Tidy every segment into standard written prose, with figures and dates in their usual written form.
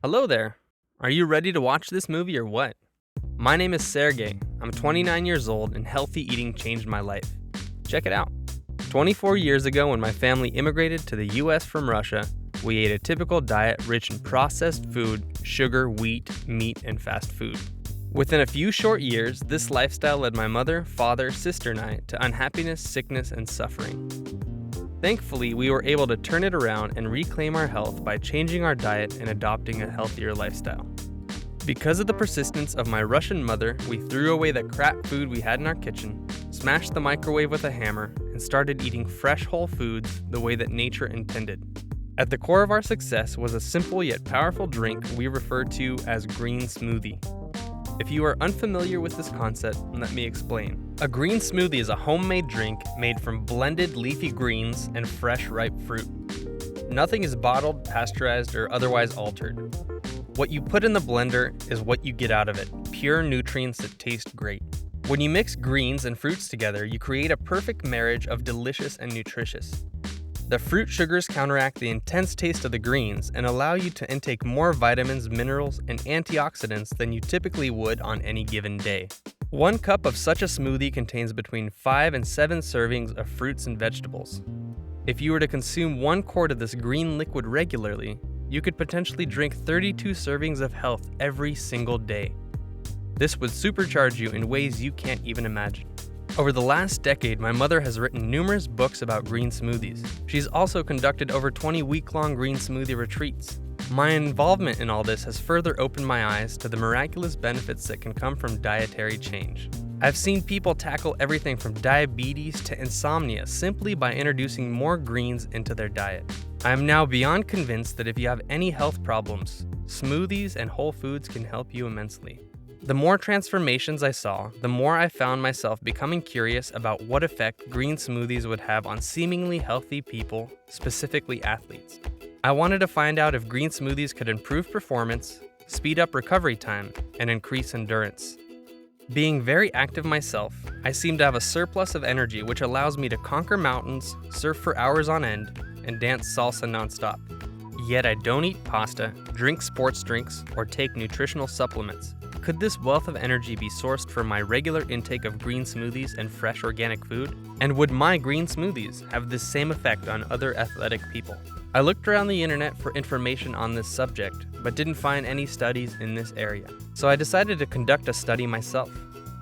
Hello there. Are you ready to watch this movie or what? My name is Sergei. I'm 29 years old and healthy eating changed my life. Check it out. 24 years ago, when my family immigrated to the US from Russia, we ate a typical diet rich in processed food, sugar, wheat, meat, and fast food. Within a few short years, this lifestyle led my mother, father, sister, and I to unhappiness, sickness, and suffering. Thankfully, we were able to turn it around and reclaim our health by changing our diet and adopting a healthier lifestyle. Because of the persistence of my Russian mother, we threw away the crap food we had in our kitchen, smashed the microwave with a hammer, and started eating fresh whole foods the way that nature intended. At the core of our success was a simple yet powerful drink we refer to as green smoothie. If you are unfamiliar with this concept, let me explain. A green smoothie is a homemade drink made from blended leafy greens and fresh ripe fruit. Nothing is bottled, pasteurized, or otherwise altered. What you put in the blender is what you get out of it, pure nutrients that taste great. When you mix greens and fruits together, you create a perfect marriage of delicious and nutritious. The fruit sugars counteract the intense taste of the greens and allow you to intake more vitamins, minerals, and antioxidants than you typically would on any given day. 1 cup of such a smoothie contains between 5 and 7 servings of fruits and vegetables. If you were to consume 1 quart of this green liquid regularly, you could potentially drink 32 servings of health every single day. This would supercharge you in ways you can't even imagine. Over the last decade, my mother has written numerous books about green smoothies. She's also conducted over 20 week-long green smoothie retreats. My involvement in all this has further opened my eyes to the miraculous benefits that can come from dietary change. I've seen people tackle everything from diabetes to insomnia simply by introducing more greens into their diet. I am now beyond convinced that if you have any health problems, smoothies and whole foods can help you immensely. The more transformations I saw, the more I found myself becoming curious about what effect green smoothies would have on seemingly healthy people, specifically athletes. I wanted to find out if green smoothies could improve performance, speed up recovery time, and increase endurance. Being very active myself, I seem to have a surplus of energy which allows me to conquer mountains, surf for hours on end, and dance salsa nonstop. Yet I don't eat pasta, drink sports drinks, or take nutritional supplements. Could this wealth of energy be sourced from my regular intake of green smoothies and fresh organic food? And would my green smoothies have this same effect on other athletic people? I looked around the internet for information on this subject, but didn't find any studies in this area. So I decided to conduct a study myself.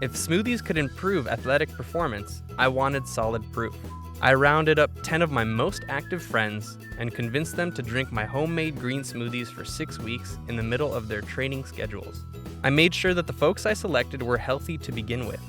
If smoothies could improve athletic performance, I wanted solid proof. I rounded up 10 of my most active friends and convinced them to drink my homemade green smoothies for 6 weeks in the middle of their training schedules. I made sure that the folks I selected were healthy to begin with.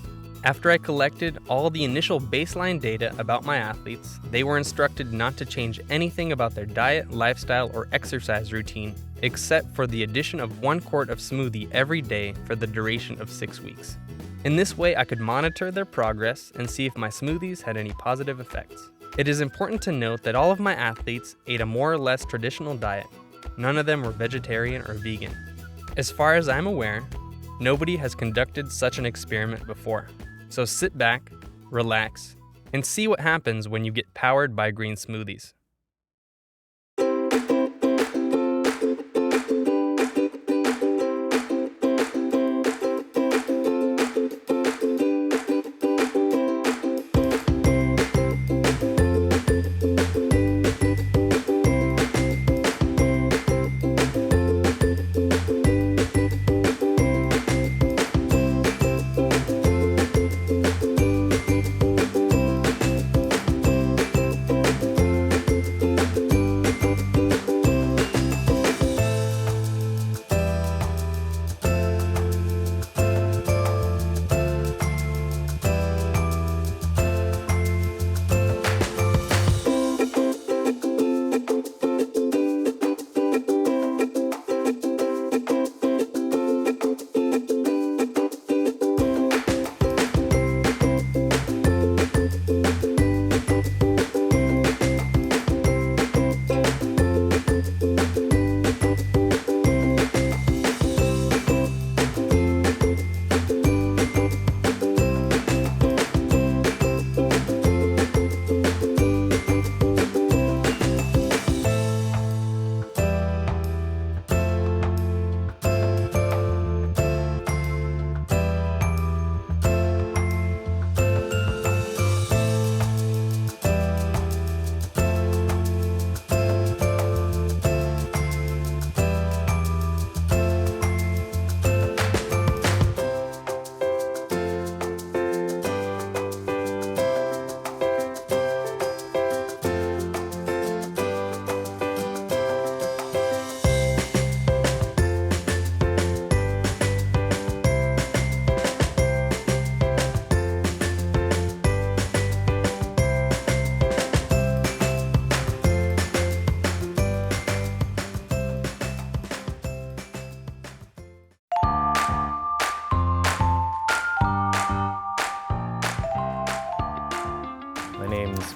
After I collected all the initial baseline data about my athletes, they were instructed not to change anything about their diet, lifestyle, or exercise routine, except for the addition of 1 quart of smoothie every day for the duration of 6 weeks. In this way, I could monitor their progress and see if my smoothies had any positive effects. It is important to note that all of my athletes ate a more or less traditional diet. None of them were vegetarian or vegan. As far as I'm aware, nobody has conducted such an experiment before. So sit back, relax, and see what happens when you get powered by green smoothies.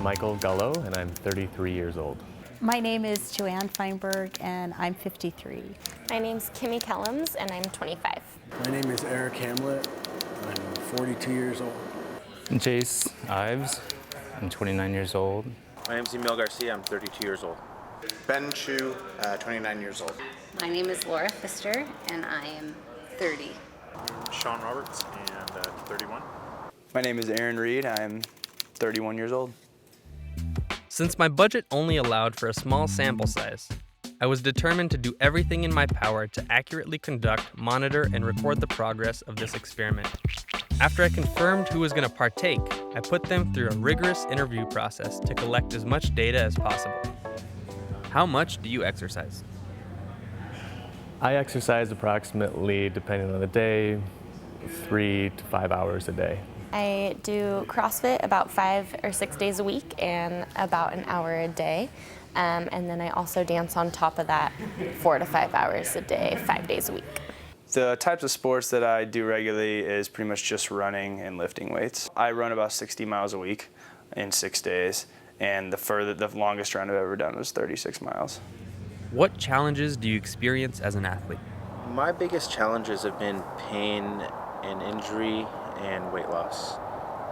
Michael Gullo, and I'm 33 years old. My name is Joanne Feinberg, and I'm 53. My name's Kimmy Kellums, and I'm 25. My name is Eric Hamlet. I'm 42 years old. Jace Ives, I'm 29 years old. My name's Emil Garcia, I'm 32 years old. Ben Chu, 29 years old. My name is Laura Pfister, and I am 30. Sean Roberts, and 31. My name is Aaron Reed. I'm 31 years old. Since my budget only allowed for a small sample size, I was determined to do everything in my power to accurately conduct, monitor, and record the progress of this experiment. After I confirmed who was going to partake, I put them through a rigorous interview process to collect as much data as possible. How much do you exercise? I exercise approximately, depending on the day, 3 to 5 hours a day. I do CrossFit about 5 or 6 days a week and about an hour a day. And then I also dance on top of that 4 to 5 hours a day, 5 days a week. The types of sports that I do regularly is pretty much just running and lifting weights. I run about 60 miles a week in 6 days, and the longest run I've ever done was 36 miles. What challenges do you experience as an athlete? My biggest challenges have been pain and injury and weight loss,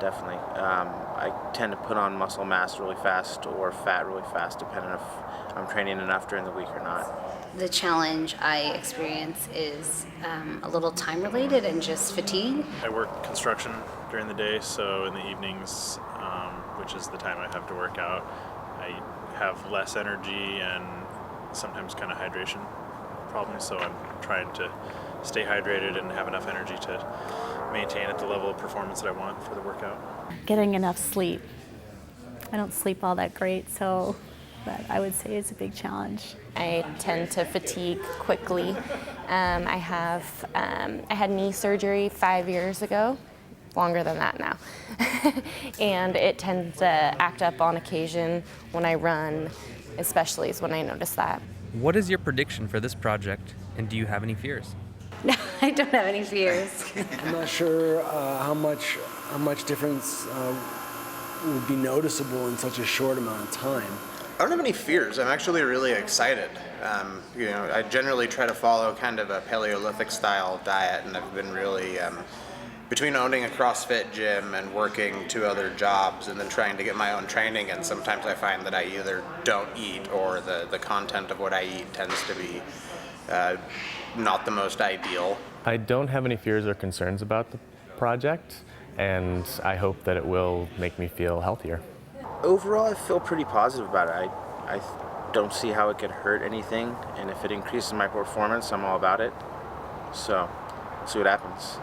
definitely. I tend to put on muscle mass really fast or fat really fast, depending if I'm training enough during the week or not. The challenge I experience is a little time related and just fatigue. I work construction during the day, so in the evenings, which is the time I have to work out, I have less energy and sometimes kind of hydration problems, so I'm trying to stay hydrated and have enough energy to maintain at the level of performance that I want for the workout. Getting enough sleep. I don't sleep all that great, so that I would say is a big challenge. I tend to fatigue quickly. I had knee surgery 5 years ago, longer than that now. And it tends to act up on occasion when I run, especially is when I notice that. What is your prediction for this project, and do you have any fears? No, I don't have any fears. I'm not sure how much difference would be noticeable in such a short amount of time. I don't have any fears. I'm actually really excited. I generally try to follow kind of a Paleolithic style diet, and I've been really, between owning a CrossFit gym and working 2 other jobs and then trying to get my own training, and sometimes I find that I either don't eat or the content of what I eat tends to be not the most ideal. I don't have any fears or concerns about the project, and I hope that it will make me feel healthier. Overall, I feel pretty positive about it. I don't see how it could hurt anything, and if it increases my performance, I'm all about it. So, let's see what happens.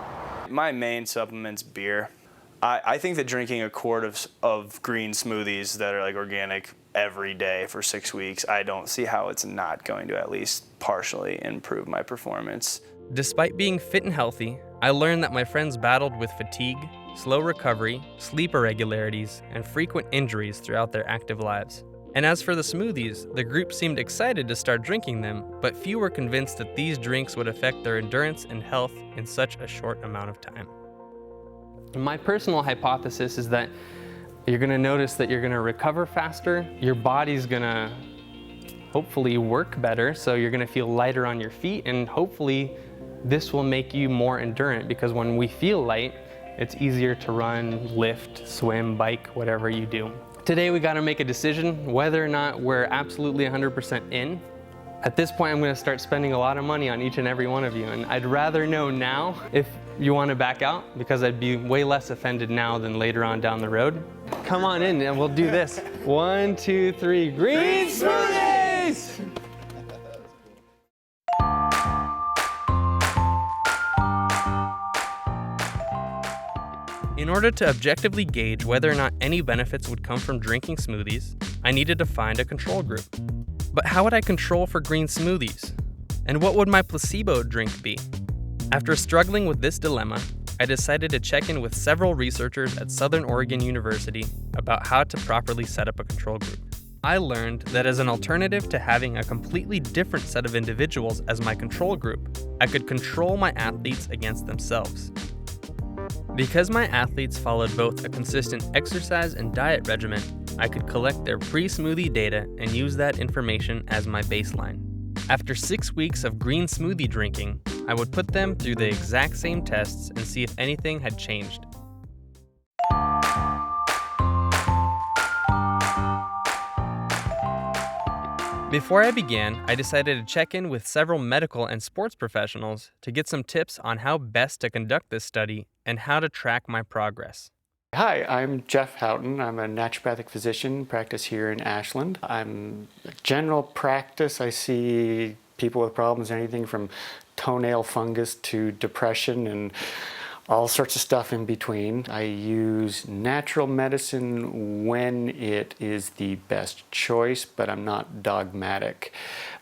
My main supplement's beer. I think that drinking a quart of green smoothies that are like organic every day for 6 weeks, I don't see how it's not going to at least partially improve my performance. Despite being fit and healthy, I learned that my friends battled with fatigue, slow recovery, sleep irregularities, and frequent injuries throughout their active lives. And as for the smoothies, the group seemed excited to start drinking them, but few were convinced that these drinks would affect their endurance and health in such a short amount of time. My personal hypothesis is that you're going to notice that you're going to recover faster, your body's going to hopefully work better, so you're going to feel lighter on your feet, and hopefully this will make you more endurant, because when we feel light, it's easier to run, lift, swim, bike, whatever you do. Today we got to make a decision whether or not we're absolutely 100% in. At this point, I'm going to start spending a lot of money on each and every one of you, and I'd rather know now if you want to back out, because I'd be way less offended now than later on down the road. Come on in and we'll do this. 1, 2, 3, green smoothies! In order to objectively gauge whether or not any benefits would come from drinking smoothies, I needed to find a control group. But how would I control for green smoothies? And what would my placebo drink be? After struggling with this dilemma, I decided to check in with several researchers at Southern Oregon University about how to properly set up a control group. I learned that as an alternative to having a completely different set of individuals as my control group, I could control my athletes against themselves. Because my athletes followed both a consistent exercise and diet regimen, I could collect their pre-smoothie data and use that information as my baseline. After 6 weeks of green smoothie drinking, I would put them through the exact same tests and see if anything had changed. Before I began, I decided to check in with several medical and sports professionals to get some tips on how best to conduct this study and how to track my progress. Hi, I'm Jeff Houghton. I'm a naturopathic physician, practice here in Ashland. I'm a general practice. I see people with problems, anything from toenail fungus to depression and all sorts of stuff in between. I use natural medicine when it is the best choice, but I'm not dogmatic.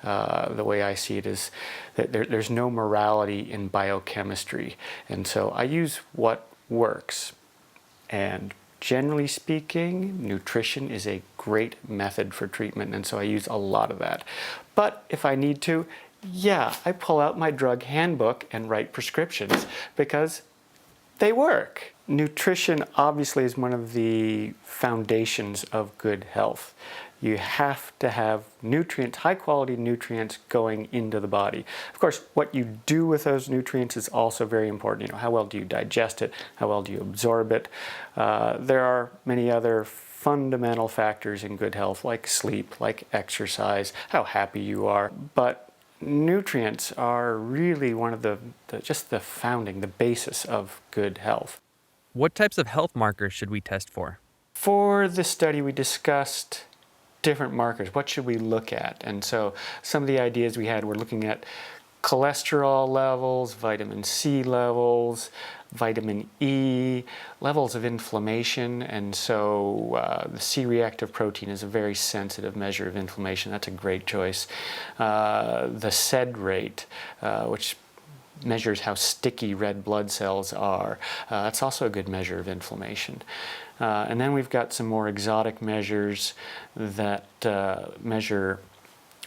The way I see it is that there's no morality in biochemistry, and so I use what works. And generally speaking, nutrition is a great method for treatment, and so I use a lot of that. But if I need to, yeah, I pull out my drug handbook and write prescriptions because they work. Nutrition obviously is one of the foundations of good health. You have to have nutrients, high quality nutrients going into the body. Of course, what you do with those nutrients is also very important. You know, how well do you digest it? How well do you absorb it? There are many other fundamental factors in good health, like sleep, like exercise, how happy you are. But nutrients are really one of the founding, the basis of good health. What types of health markers should we test for? For this study, we discussed different markers. What should we look at? And so some of the ideas we had were looking at cholesterol levels, vitamin C levels, vitamin E, levels of inflammation, and so the C-reactive protein is a very sensitive measure of inflammation. That's a great choice. The SED rate, which measures how sticky red blood cells are, that's also a good measure of inflammation. And then we've got some more exotic measures that measure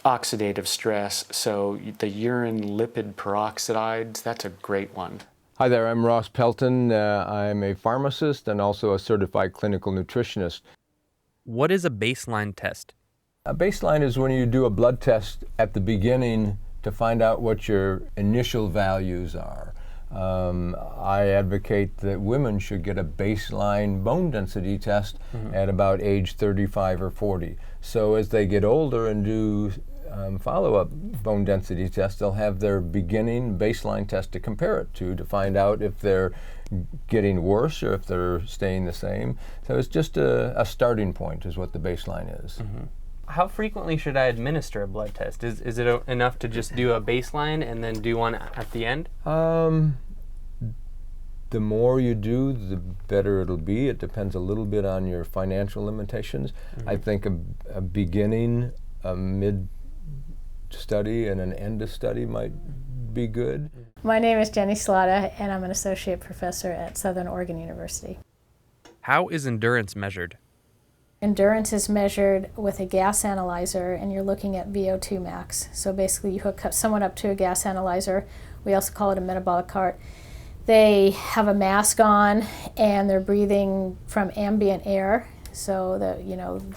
oxidative stress. So the urine lipid peroxides, that's a great one. Hi there, I'm Ross Pelton. I'm a pharmacist and also a certified clinical nutritionist. What is a baseline test? A baseline is when you do a blood test at the beginning to find out what your initial values are. I advocate that women should get a baseline bone density test at about age 35 or 40. So as they get older and do follow-up bone density tests, they'll have their beginning baseline test to compare it to find out if they're getting worse or if they're staying the same. So it's just a starting point is what the baseline is. How frequently should I administer a blood test? Is it enough to just do a baseline and then do one at the end? The more you do, the better it'll be. It depends a little bit on your financial limitations. I think a beginning, a mid-study, and an end-of-study might be good. My name is Jenny Slada, and I'm an associate professor at Southern Oregon University. How is endurance measured? Endurance is measured with a gas analyzer, and you're looking at VO2 max. So basically you hook someone up to a gas analyzer. We also call it a metabolic cart. They have a mask on and they're breathing from ambient air, so that,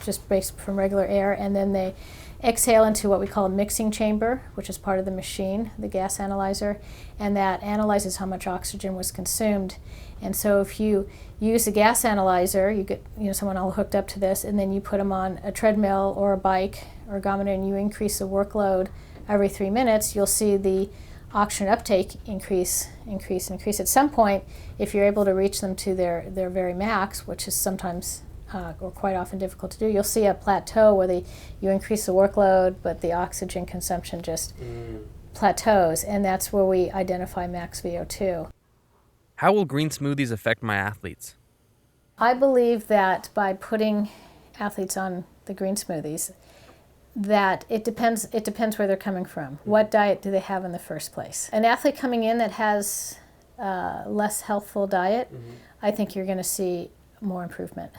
just based from regular air, and then they exhale into what we call a mixing chamber, which is part of the machine, the gas analyzer, and that analyzes how much oxygen was consumed. And so if you use a gas analyzer, you get someone all hooked up to this, and then you put them on a treadmill or a bike or ergometer, and you increase the workload every 3 minutes, you'll see the oxygen uptake increase. At some point, if you're able to reach them to their very max, which is sometimes or quite often difficult to do, you'll see a plateau where you increase the workload, but the oxygen consumption just plateaus, and that's where we identify max VO2. How will green smoothies affect my athletes? I believe that by putting athletes on the green smoothies, that it depends where they're coming from. What diet do they have in the first place? An athlete coming in that has less healthful diet, I think you're going to see more improvement.